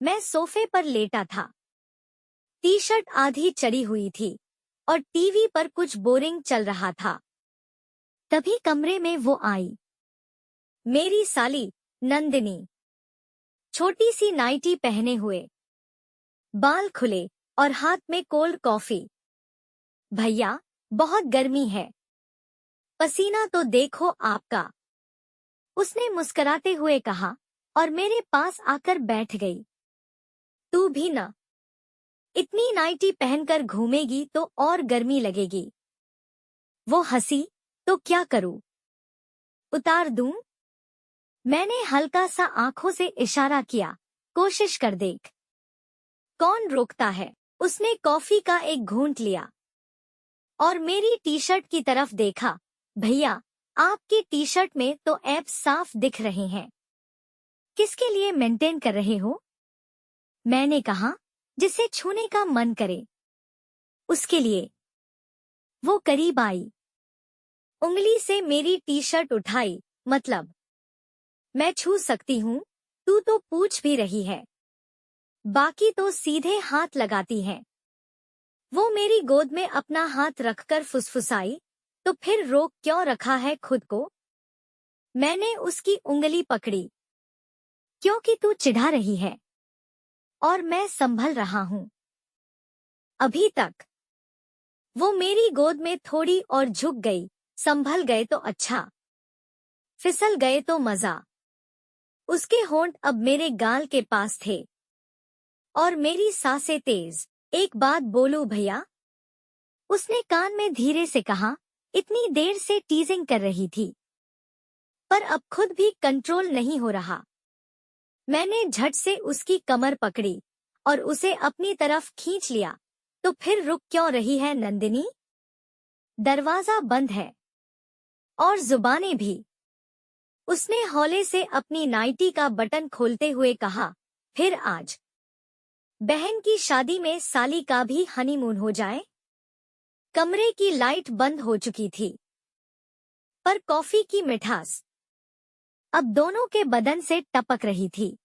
मैं सोफे पर लेटा था। टी शर्ट आधी चढ़ी हुई थी और टीवी पर कुछ बोरिंग चल रहा था। तभी कमरे में वो आई, मेरी साली नंदिनी। छोटी सी नाइटी पहने हुए, बाल खुले और हाथ में कोल्ड कॉफी। भैया, बहुत गर्मी है, पसीना तो देखो आपका, उसने मुस्कुराते हुए कहा और मेरे पास आकर बैठ गई। तू भी ना, इतनी नाइटी पहनकर घूमेगी तो और गर्मी लगेगी। वो हंसी, तो क्या करूं? उतार दूं? मैंने हल्का सा आंखों से इशारा किया, कोशिश कर देख। कौन रोकता है? उसने कॉफी का एक घूंट लिया और मेरी टी शर्ट की तरफ देखा। भैया, आपकी टी शर्ट में तो एब्स साफ दिख रहे हैं। किसके लिए मेंटेन कर रहे हो? मैंने कहा, जिसे छूने का मन करे उसके लिए। वो करीब आई, उंगली से मेरी टी शर्ट उठाई। मतलब, मैं छू सकती हूँ, तू तो पूछ भी रही है, बाकी तो सीधे हाथ लगाती है। वो मेरी गोद में अपना हाथ रखकर फुसफुसाई, तो फिर रोक क्यों रखा है खुद को? मैंने उसकी उंगली पकड़ी, क्योंकि तू चिढ़ा रही है और मैं संभल रहा हूँ अभी तक। वो मेरी गोद में थोड़ी और झुक गई। संभल गए तो अच्छा, फिसल गए तो मजा। उसके होंठ अब मेरे गाल के पास थे और मेरी सांसें तेज। एक बात बोलूं भैया? उसने कान में धीरे से कहा। इतनी देर से टीजिंग कर रही थी, पर अब खुद भी कंट्रोल नहीं हो रहा। मैंने झट से उसकी कमर पकड़ी और उसे अपनी तरफ खींच लिया। तो फिर रुक क्यों रही है नंदिनी? दरवाजा बंद है और जुबानें भी। उसने हौले से अपनी नाइटी का बटन खोलते हुए कहा, फिर आज बहन की शादी में साली का भी हनीमून हो जाए। कमरे की लाइट बंद हो चुकी थी, पर कॉफी की मिठास अब दोनों के बदन से टपक रही थी।